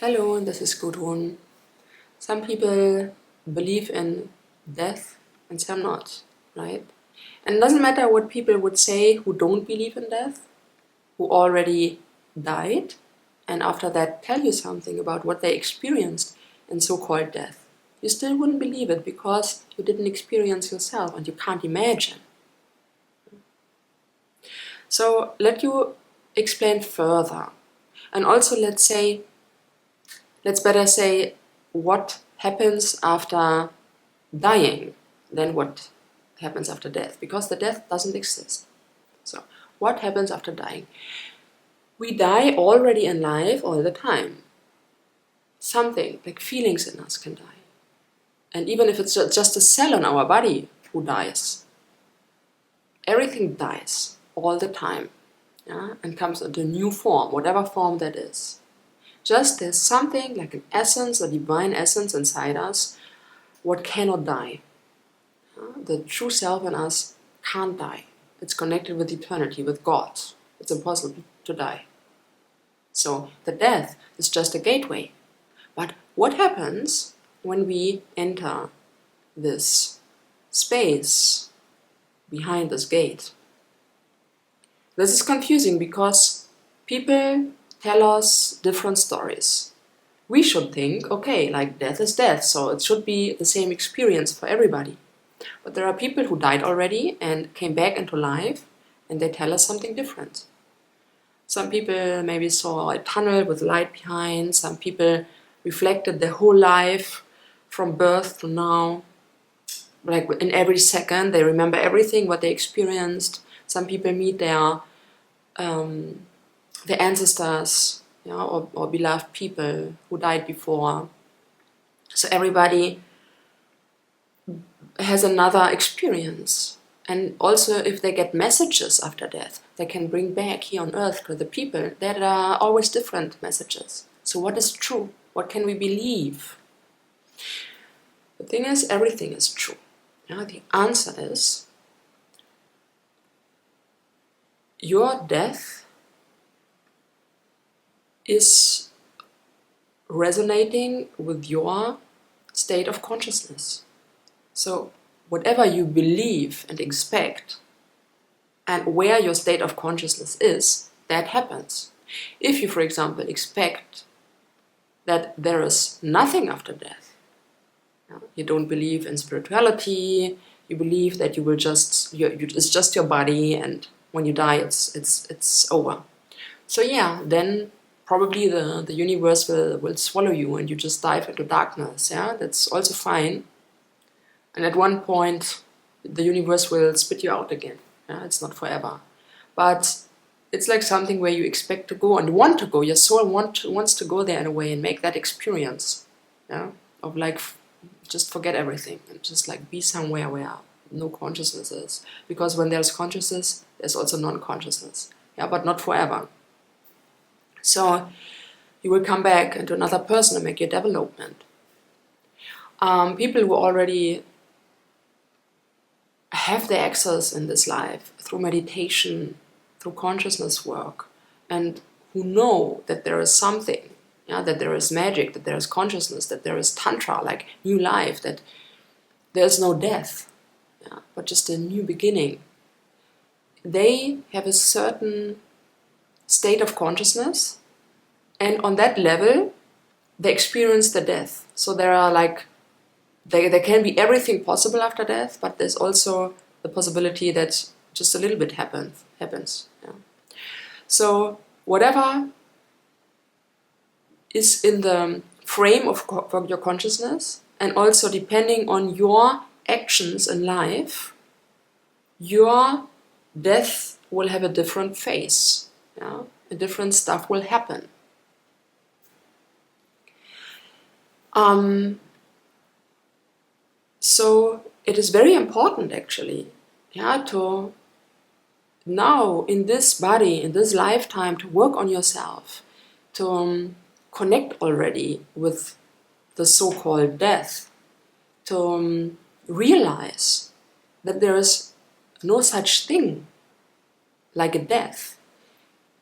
Hello, this is Gudrun. Some people believe in death and some not, right? And it doesn't matter what people would say who don't believe in death, who already died, and after that tell you something about what they experienced in so-called death. You still wouldn't believe it because you didn't experience yourself and you can't imagine. So let you explain further. And also let's better say what happens after dying than what happens after death, because the death doesn't exist. So what happens after dying? We die already in life all the time. Something like feelings in us can die. And even if it's just a cell in our body who dies, everything dies all the time, yeah? And comes into a new form, whatever form that is. Just there's something like an essence, a divine essence inside us, what cannot die. The true self in us can't die. It's connected with eternity, with God. It's impossible to die. So the death is just a gateway. But what happens when we enter this space behind this gate? This is confusing because people tell us different stories. We should think, okay, like death is death, so it should be the same experience for everybody. But there are people who died already and came back into life, and they tell us something different. Some people maybe saw a tunnel with light behind. Some people reflected their whole life from birth to now. Like in every second, they remember everything, what they experienced. Some people meet their ancestors, or beloved people who died before. So everybody has another experience. And also if they get messages after death, they can bring back here on earth to the people that are always different messages. So what is true? What can we believe? The thing is, everything is true. The answer is your death is resonating with your state of consciousness. So whatever you believe and expect and where your state of consciousness is, that happens. If you, for example, expect that there is nothing after death, you don't believe in spirituality, you believe that you will it's just your body, and when you die it's over. So then probably the universe will swallow you and you just dive into darkness. That's also fine. And at one point, the universe will spit you out again. It's not forever. But it's like something where you expect to go and want to go. Your soul wants to go there in a way and make that experience. Of like, just forget everything and just like be somewhere where no consciousness is. Because when there's consciousness, there's also non-consciousness. But not forever. So you will come back into another person and make your development. People who already have the access in this life through meditation, through consciousness work, and who know that there is something, that there is magic, that there is consciousness, that there is tantra, like new life, that there is no death, but just a new beginning. They have a certain state of consciousness, and on that level, they experience the death. So there are like, there can be everything possible after death, but there's also the possibility that just a little bit happens. So whatever is in the frame of your consciousness, and also depending on your actions in life, your death will have a different face. A different stuff will happen. So it is very important actually, to now in this body, in this lifetime, to work on yourself, to connect already with the so-called death, to realize that there is no such thing like a death.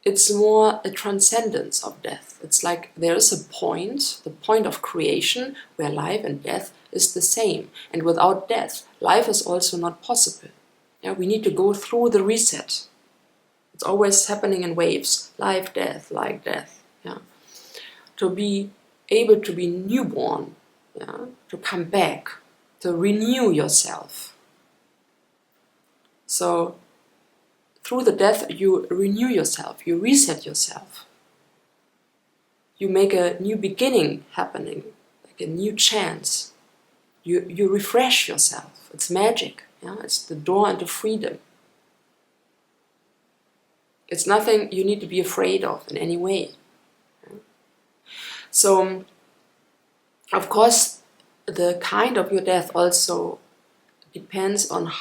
it's more a transcendence of death. It's like there is a point, the point of creation, where life and death is the same. And without death, life is also not possible. Yeah, we need to go through the reset. It's always happening in waves, life, death, like death. Yeah, to be able to be newborn, yeah, to come back, to renew yourself. So through the death, you renew yourself, you reset yourself. You make a new beginning happening, like a new chance. You refresh yourself. It's magic. Yeah? It's the door into freedom. It's nothing you need to be afraid of in any way. Yeah? So, of course, the kind of your death also depends on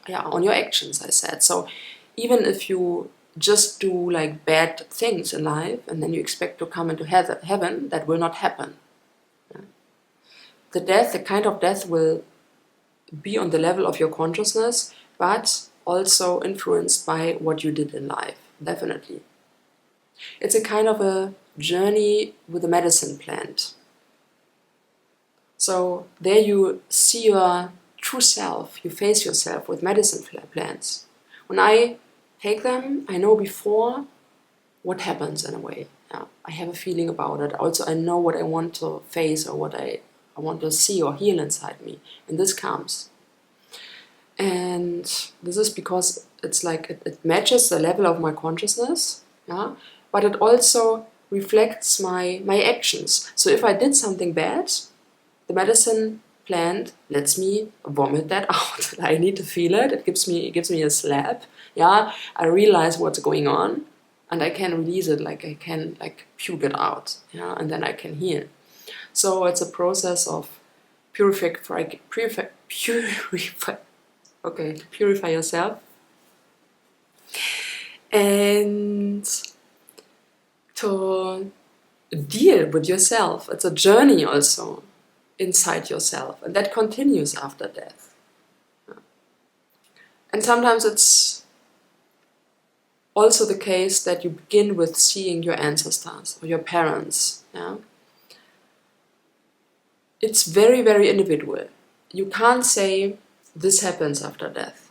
your actions, I said. So even if you just do like bad things in life and then you expect to come into heaven, that will not happen. Yeah? The kind of death will be on the level of your consciousness, but also influenced by what you did in life, definitely. It's a kind of a journey with a medicine plant. So there you see your true self, you face yourself with medicine plants. When I take them, I know before what happens in a way. Yeah, I have a feeling about it. Also, I know what I want to face or what I want to see or heal inside me. And this comes. And this is because it's like it matches the level of my consciousness, yeah? But it also reflects my actions. So if I did something bad, the medicine plant lets me vomit that out. I need to feel it. It gives me a slap. Yeah, I realize what's going on, and I can release it. Like I can puke it out. Yeah, and then I can heal. So it's a process of purify yourself and to deal with yourself. It's a journey also inside yourself, and that continues after death. And sometimes it's also the case that you begin with seeing your ancestors or your parents. Yeah? It's very, very individual. You can't say this happens after death,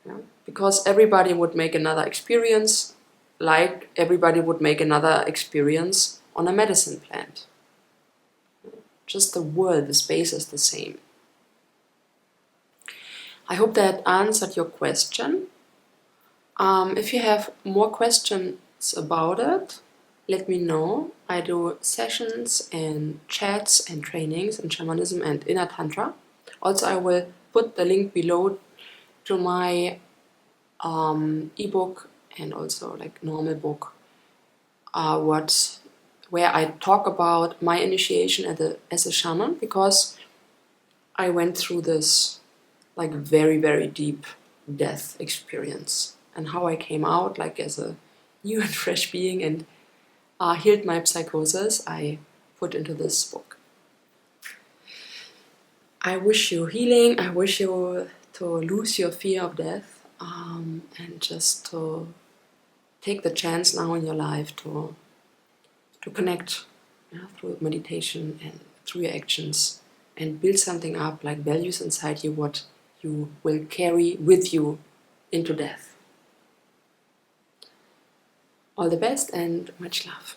yeah? Because everybody would make another experience, like everybody would make another experience on a medicine plant. Just the world, the space is the same. I hope that answered your question. If you have more questions about it, let me know. I do sessions and chats and trainings in shamanism and inner tantra. Also, I will put the link below to my ebook and also like normal book, where I talk about my initiation as a shaman, because I went through this like very, very deep death experience, and how I came out like as a new and fresh being and healed my psychosis, I put into this book. I wish you healing. I wish you to lose your fear of death, and just to take the chance now in your life to connect, yeah, through meditation and through your actions, and build something up like values inside you, what you will carry with you into death. All the best and much love.